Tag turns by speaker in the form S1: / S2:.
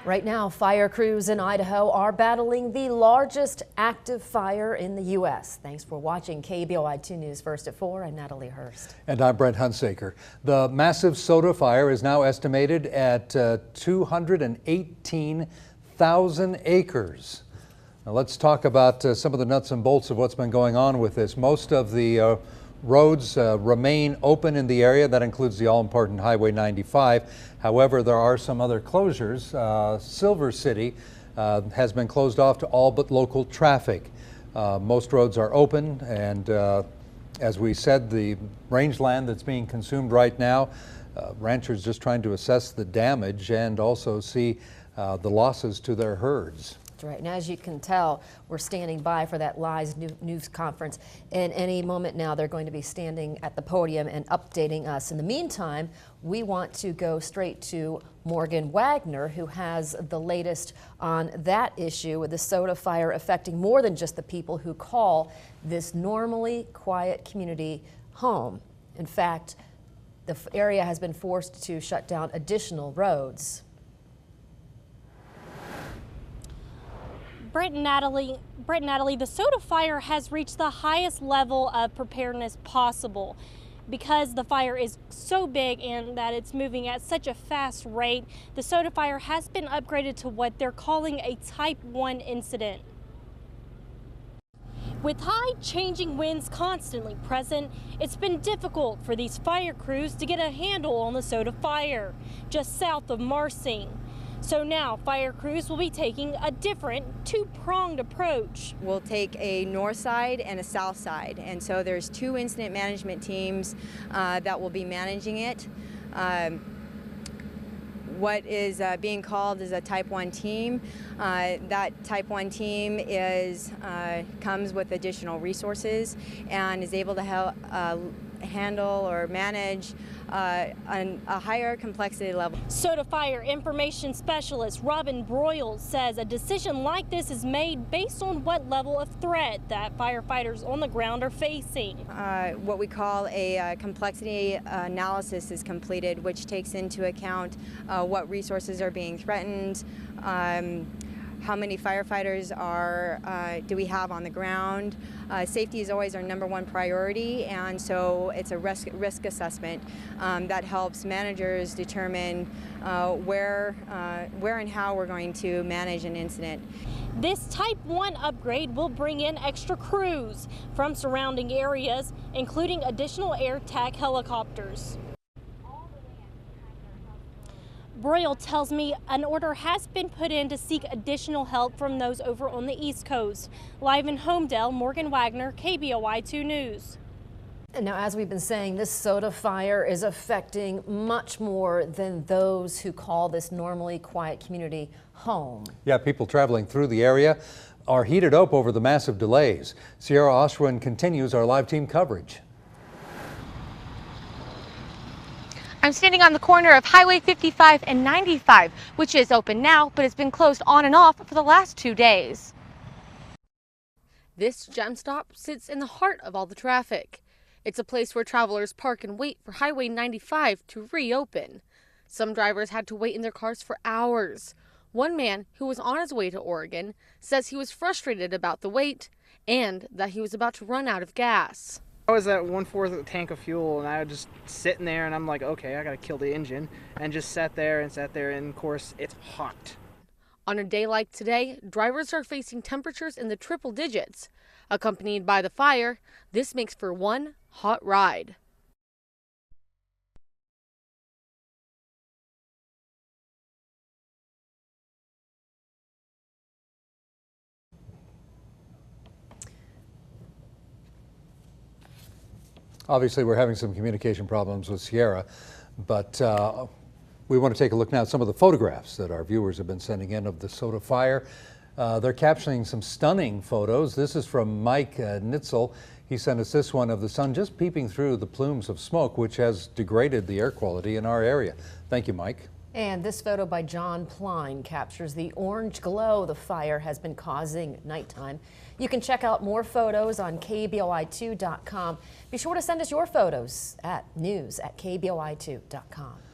S1: Right now, fire crews in Idaho are battling the largest active fire in the U.S. Thanks for watching KBOI2 News First at 4. I'm Natalie Hurst.
S2: And I'm Brent Hunsaker. The massive soda fire is now estimated at 218,000 acres. Now let's talk about some of the nuts and bolts of what's been going on with this. Most of the roads remain open in the area. That includes the all-important Highway 95. However, there are some other closures. Silver City has been closed off to all but local traffic. Most roads are open, and as we said, the rangeland that's being consumed right now, ranchers just trying to assess the damage and also see the losses to their herds.
S1: That's right. And as you can tell, we're standing by for that live news conference. In any moment now, they're going to be standing at the podium and updating us. In the meantime, we want to go straight to Morgan Wagner, who has the latest on that issue with the soda fire affecting more than just the people who call this normally quiet community home. In fact, the area has been forced to shut down additional roads.
S3: Brent and Natalie, the soda fire has reached the highest level of preparedness possible. Because the fire is so big and that it's moving at such a fast rate, the soda fire has been upgraded to what they're calling a Type 1 incident. With high changing winds constantly present, it's been difficult for these fire crews to get a handle on the soda fire just south of Marsing. So now fire crews will be taking a different two-pronged approach.
S4: We'll take a north side and a south side, and so there's two incident management teams that will be managing it. What is being called is a Type 1 team. That Type 1 team comes with additional resources and is able to help handle or manage a higher complexity level.
S3: Soda fire information specialist Robin Broyles says a decision like this is made based on what level of threat that firefighters on the ground are facing.
S4: What we call a complexity analysis is completed, which takes into account what resources are being threatened, how many firefighters do we have on the ground. Safety is always our #1 priority, and so it's a risk assessment that helps managers determine where and how we're going to manage an incident.
S3: This Type 1 upgrade will bring in extra crews from surrounding areas, including additional air TAC helicopters. Broyle tells me an order has been put in to seek additional help from those over on the East Coast. Live in Homedale, Morgan Wagner, KBOI2 News.
S1: And now, as we've been saying, this soda fire is affecting much more than those who call this normally quiet community home.
S2: Yeah, people traveling through the area are heated up over the massive delays. Sierra Oshwin continues our live team coverage.
S5: I'm standing on the corner of Highway 55 and 95, which is open now, but it's been closed on and off for the last 2 days. This gem stop sits in the heart of all the traffic. It's a place where travelers park and wait for Highway 95 to reopen. Some drivers had to wait in their cars for hours. One man who was on his way to Oregon says he was frustrated about the wait and that he was about to run out of gas.
S6: I was at 1/4 of the tank of fuel, and I was just sitting there, and I'm like, okay, I gotta kill the engine, and just sat there, and of course, it's hot.
S5: On a day like today, drivers are facing temperatures in the triple digits. Accompanied by the fire, this makes for one hot ride.
S2: Obviously, we're having some communication problems with Sierra, but we want to take a look now at some of the photographs that our viewers have been sending in of the soda fire. They're capturing some stunning photos. This is from Mike Nitzel. He sent us this one of the sun just peeping through the plumes of smoke, which has degraded the air quality in our area. Thank you, Mike.
S1: And this photo by John Pline captures the orange glow the fire has been causing at nighttime. You can check out more photos on KBOI2.com. Be sure to send us your photos at news@KBOI2.com.